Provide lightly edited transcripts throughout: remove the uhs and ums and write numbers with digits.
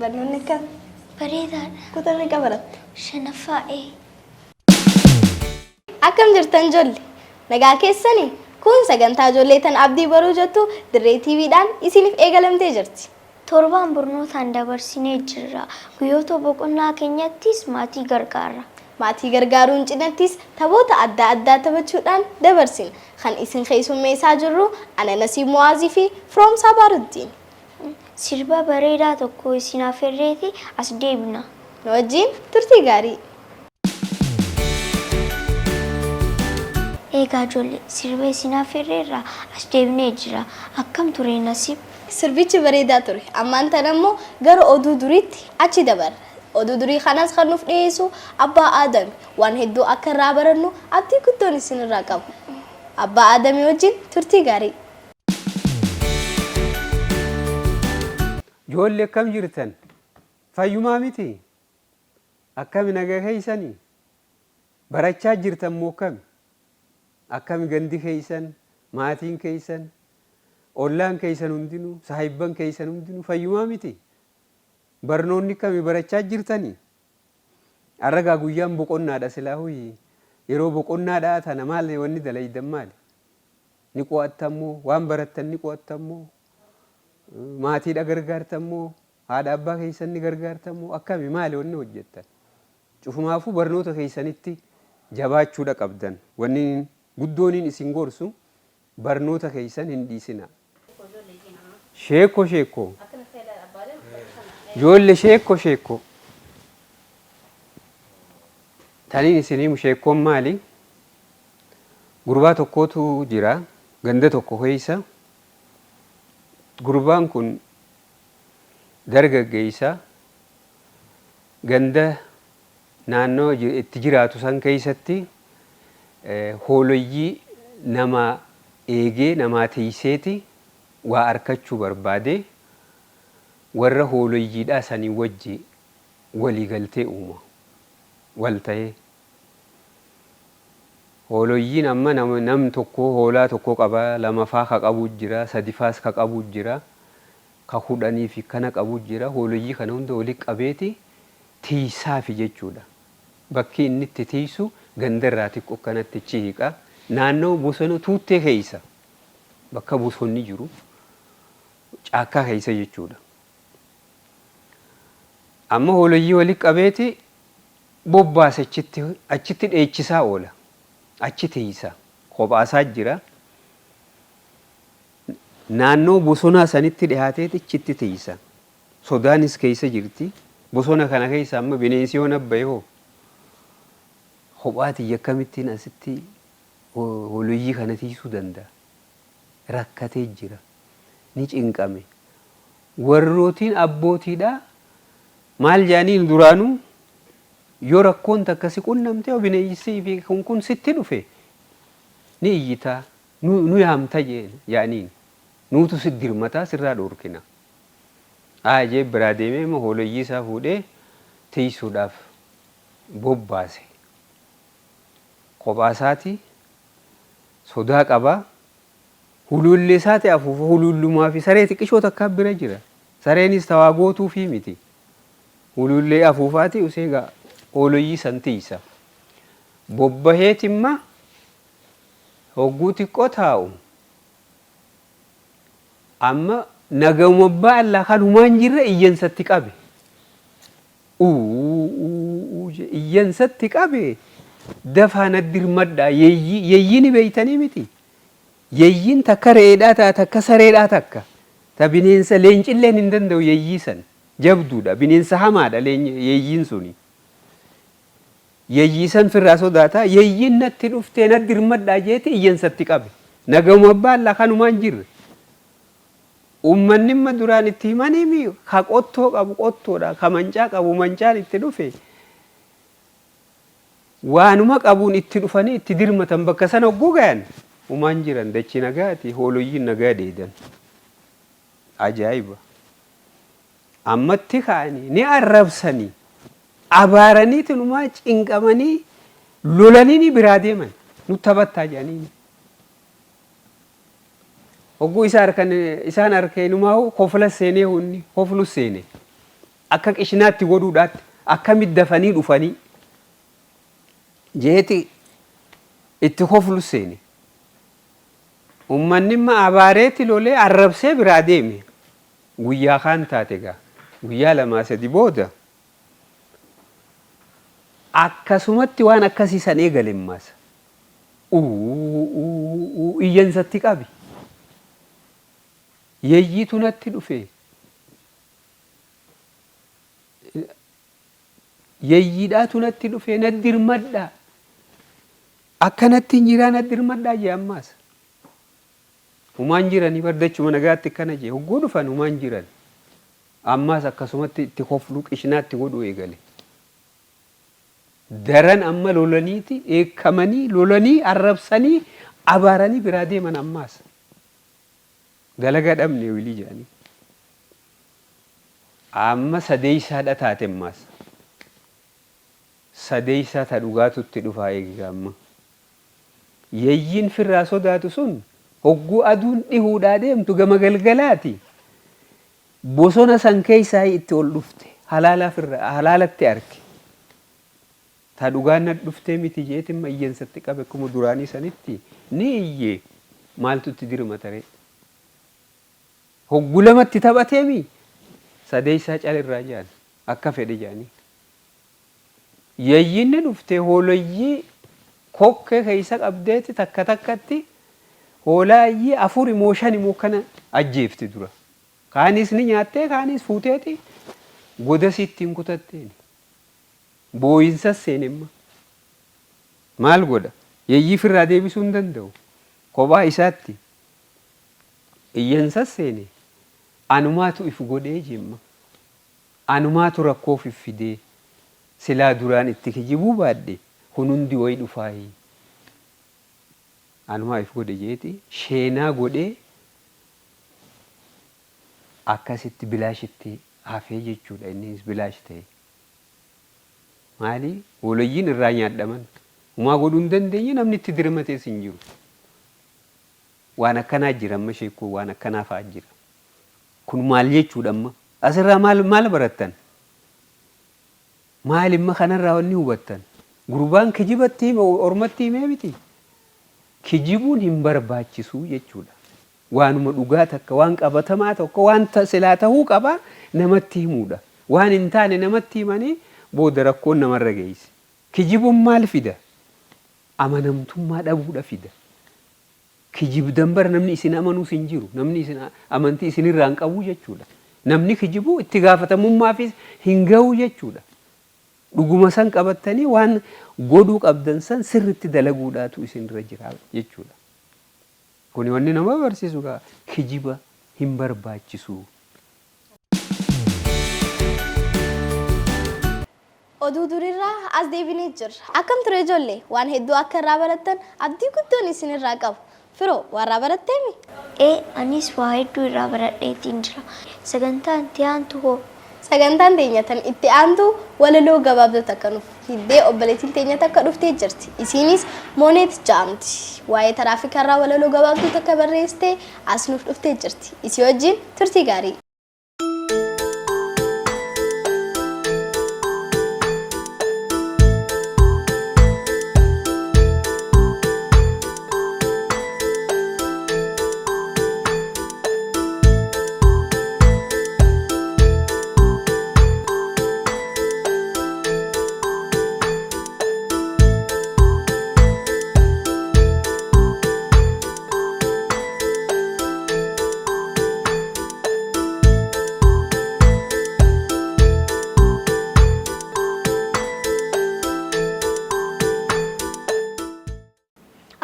Barnoonni kam? Bareedaadha. Kutaa meeqa baratte? Shanaffaa. Akkam jirtan ijoollee? Nagaa keessanii? Kun sagantaa ijoollee tan abdii baruu jettu dirree TV'dhaan isiniif eegalamtee jirti. Torbaan barnootaan dabarsinee jirra. Guyyoota boqonnaa keenyattis maatii gargaara. Maatii gargaaruun cinattis taphoota adda addaa taphachuudhaan dabarsina. Kan isin keessummeessaa jirru ana Nasiib Mu'aazii fi Firoomsaa Baaruttiin. Sirba bareedaa tokko isin affeerreeti as deebina. Nu wajjin turtii gaarii. Eegaa ijoollee sirba isin affeerreerraa as deebinee jira. Akkam ture Nasiib? Sirbichi bareedaa ture. Ammaan tan ammoo gara oduu duriitti achi dabarra. Oduu durii kanas kan nuuf dhiyeessu Abbaa Aadami. Waan hedduu akka irraa barannu abdii guddoon isinirraa qabu. Abbaa Aadamii wajjin turtii gaarii. Ijoollee akkam jirtan? Fayyumaa miti? Akkami nagaa keessanii? Barachaa jirtan moo akkami? Akkami gandi keessan, maatiin keessan, ollaan keessan hundinuu, saahibban keessan hundinuu fayyumaa miti? Barnoonni akkami barachaa jirtanii? Arragaa guyyaan boqonnaadha silaahu yeroo boqonnaadhaa tana maal wanni dalaydan maali? Ni qo'attammoo waan barattan ni qo'attammoo maatiidha gargaartammoo haadha abbaa keessan ni gargaartammoo akkami maali wanni hojjettan? Cufumaafuu barnoota keessanitti jabaachuudha qabdan. Wanni guddooniin isin gorsu barnoota keessan hin dhiisina. Sheekko. Ijoollee sheekko. Taniin isiniimu sheekkoon maali? Gurbaa tokkootu jira ganda tokko keessa. Gurbaan kun dargaggeessa ganda naannoo itti jiraatu san keessatti hooloyyii nama eegee namaa tiiseeti waa arkachuu barbaade warra hooliyyiidhaa sanii wajji walii galtee uuma wal ta'ee hooliyyiin amma nam tokko hoolaa tokko qaba lamafaa ka qabu jira sadifaas ka qabu jira ka kudhanii fi kana qabu jira hooliyyii kana hunda walitti qabeeti tiisaafi jechuudha bakki inni itti tiisu gandarraa xiqqoo kanatti hiiqa naannoo bosona tuuttee keessa bakka bosonni jiru caakkaa keessa jechuudha. Amma hooloyyii walitti qabeeti bobbaas achitti dheechisaa oola. Achi tiisa kophaasaa jira. Naannoo bosonaa sanitti dhiyaatee achitti tiisa. Sodaanis keessa jirti. Bosona kana keessa amma bineensi yoo nabbaye hoo kophaati akkamittiin asitti hooloyyii kana tiisuu danda'a. Rakkatee jira. Ni cinqame. Warrootiin abbootiidhaa maal jaaniin duraanuu yoo rakkoon takkasi qunnamte bineensi fi kun sitti dhufe ni iyyitaa nu yaamta jaaniin nuutu si dirmataa sirraa dhorkina. Ajee biraa deemee hooloyyii isaa fuudhee tiisuudhaaf bobbaase. Kophaasaati sodaa qabaa. Huluullee isaati afuufa huluullumaa fi saree xiqqishoo takkaa bira jira. Sareenis tawaa gootuu fi miti. Huluullee afuufaati useegaa hooloyyii san tiisa. Bobbaheetimma hogguu xiqqoo taa'u. Amma nagamubbaa allaa kan humaan jirre iyyansatti qabe. Iyyansatti qabe dafaana dirmadhaa yeeyyiin beeytanii miti. Yeeyyiin takka reedhaa ta'a takka sareedhaa takka. Ta bineensa leencilleen hin danda'u yeeyyii san. Jabduudha bineensa hamaadha yeeyyiin suni. Yeeyyii san firraa sodaata yeeyyiin natti dhuftee natti dirmadhaa jeeti iyyansatti qabe. Nagamubbaa allaa kanumaan jirre. Uummanni amma duraan itti himanii ka qottoo qabu qottoodha ka mancaa qabu mancaan itti dhufe. Waanuma qabuun itti dhufanii itti dirmatan bakka sana hogguu gayan. Umaan jiran dachi nagaati hooliyyiin nagaa deedan. Ajaa'iba! Ammatti ka'anii ni arrabsanii abaaraniitiin umaa cinqamanii lolanii ni biraa deeman nutti taphattaa jedhanii. Hogguu isaan harkeen umaa kofla seenee hunni koflu seene akka qishinaatti godhuudhaatti akkamitti dafanii dhufanii jeeti itti koflu seeni. Uummanni immoo abaareetti lolee arrabsee biraa deeme. Guyyaa kaan taate gaa guyyaa lamaa sadi booda akkasumatti waan akkasii san eegalemmaas. Iyyansatti qabi. Yeyyiitu natti dhufe. Yeyyiidhaatu natti dhufe na dirmadhaa. Akkanatti hin jiraa na dirmadhaa jee ammaas. Humaan jiranii bardachuma nagaatti akkana jee hogguu dhufan humaan jiran. Ammaas akkasumatti itti kofluu qishinaatti godhu eegale. Daran amma lolaniiti eekamanii lolanii arrabsanii abaaranii biraa deeman ammaas. Dalagaa dhabne wilii jedhanii. Amma sadeeysaadha taate ammaas. Sadeeysaa ta dhugaatutti dhufaa eegaa amma. Yeyyiin firraa sodaatu sun hogguu aduun dhihuudhaa deemtu gama galgalaati. Bosona san keessaa itti ol dhufte halaalatti arge. Ta dhugaan na dhuftee miti jeetimma iyyansatti qabe akkuma duraanii sanitti ni iyyee maaltu itti dirmatare. Hogguu lamatti taphateemi sadeeysaa calirraa jedhan akka fedhe jedhanii. Yeyyiinni dhuftee hooloyyii kokkee keessa qabdeeti takka takkatti hoolaayyii 4 moo 5 moo kana ajjeefti dura. Kaanis ni nyaattee kaanis fuuteeti godasiitti hin kutatteeni. Booyinsas seenemma. Maal godha? Yeyyii firraa deebisuu hin danda'u. Kophaa isaatti iyyansas seene anumaatu if godhee jemma. Anumaatu rakkoo fiffidee silaa duraan itti kijibuu baadhe hunundi wayi dhufaayi. Anumaa if godhe jeeti sheenaa godhee akkasitti bilaashitti hafee jechuudha innis bilaash ta'e. Maali? Hooliyyiin irraa nyaadhaman. Humaa godhuu hin dandeenye namni itti dirmatees hin jiru. Waan akkanaa jira amma sheekoo waan akkanaa fa'aa jira. Kun maal jechuudha amma? Asirraa maal barattan? Maal imma kanarraa wanni hubattan? Gurbaan kijibatti ormatti himee miti. Kijibuun hin barbaachisu jechuudha. Waanuma dhugaa takka waan qabatamaa tokko waan silaa ta'uu qaba namatti himuudha. Waan hin taane namatti himanii booda rakkoon namarra geessi. Kijibuun maal fida? Amanamtummaa dhabuudha fida. Kijibdan bara namni isin amanuus hin jiru. Namni isin amantii isinirraa hin qabu jechuudha. Namni kijibu itti gaafatamummaafis hin ga'u jechuudha. Dhuguma san qabattanii waan godhuu qabdan san sirriitti dalaguudhaatu isinirra jira jechuudha. Kuni wanni nama barsiisu kijiba hin barbaachisu. Oduu durirraa as deebinee jirra. Akkam ture ijoollee waan hedduu akka irraa barattan abdii guddoon isinirraa qabu. Firoo warraa baratteemi? Anis waa hedduu irraa baradheetiin jira. Sagantaan itti aantu hoo? Sagantaan teenyatan itti aantu walaloo gabaabduu takka nuuf hiddee obboleettiin teenya takka dhuftee jirti. Isiinis Mooneet jedhamti. Waa'ee taraafikarraa walaloo gabaabduu takka barreessitee as nuuf dhuftee jirti. Isii wajjin turtii gaarii.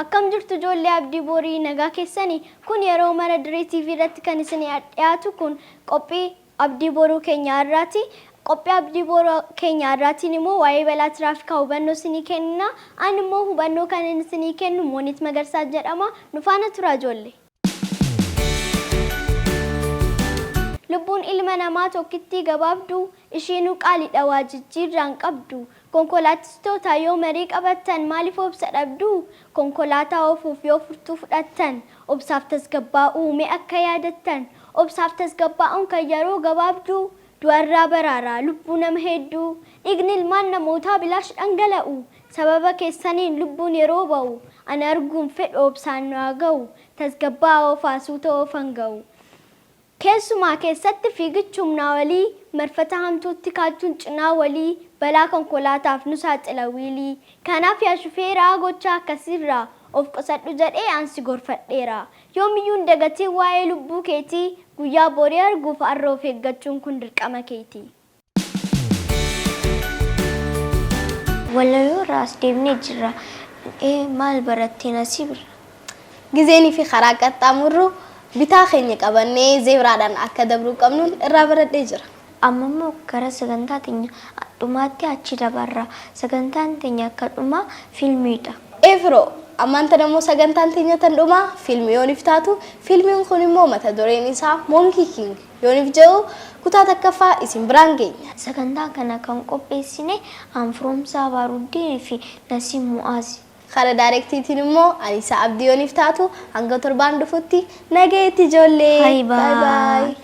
Akkam jirtu ijoollee abdii borii nagaa keessanii kun yeroo mara diree TV irratti kan isin dhiyaatu kun qophii abdii boruu keenya irraati. Qophii abdii boruu keenya irraatiin immoo waa'ee balaa tiraafikaa hubannoo isinii kenna. Ani immoo hubannoo kan isinii kennu Mooneet Magarsaa jedhama. Nu faana tura ijoollee. Lubbuun ilma namaa tokkittii gabaabduu ishiinuu qaaliidha waa jijjiirraan qabdu. Konkolaachistoota yoo marii qabattan maaliif obsa dhabdu? Konkolaataa oofuuf yoo furtuu fudhattan obsaaf tasgabbaa'uu mee akka yaadattan? Obsaaf tasgabbaa'uun kan yeroo gabaabduu du'arraa baraaraa lubbuu nama hedduu dhiigni ilmaan namootaa bilaash dhangala'u sababa keessaniin lubbuun yeroo ba'u ani arguun fedhu obsaan nu haa ga'u tasgabbaa oofaasuu ta'oofan ga'u. Keessumaa keessatti fiigichi humnaa walii marfata hamtuutti kaachuun cinaa walii balaa konkolaataaf nu saaxila wiilii kanaaf yaa shufeeraa gochaa akkasirraa of qusadhu jedhee ansi gorfadheera yoomiyyuu hin dagatiin waa'ee lubbuu keetii guyyaa borii arguuf har'a of eeggachuun kun dirqama keetii. Walaloo raas deemnee jirra. Maal barattee nasiibra? Gizeenii fi karaa qaxxaamurru bitaa keenya qabannee zebraadhaan akka dabruu qabnuun irraa baradhee jira. Amma immoo gara sagantaa teenya dhumaatti achi dabarra. Sagantaan teenya akka dhumaa fiilmiidha. Efroo ammaan tan immoo sagantaan teenya tan dhumaa fiilmii yooniif taatu fiilmiin kun immoo mata dureen isaa Monkey King yooniif jedhu kutaa takkaffaa isin biraan geenya. Sagantaa kana kan qopheessine Anfiroomsaa Baaruddee fi Nasiim Mu'aazi. Kara daarektiitiin immoo Aliisaa Abdii yooniif taatu hanga torbaan dhufutti nageetti ijoollee. Bye bye.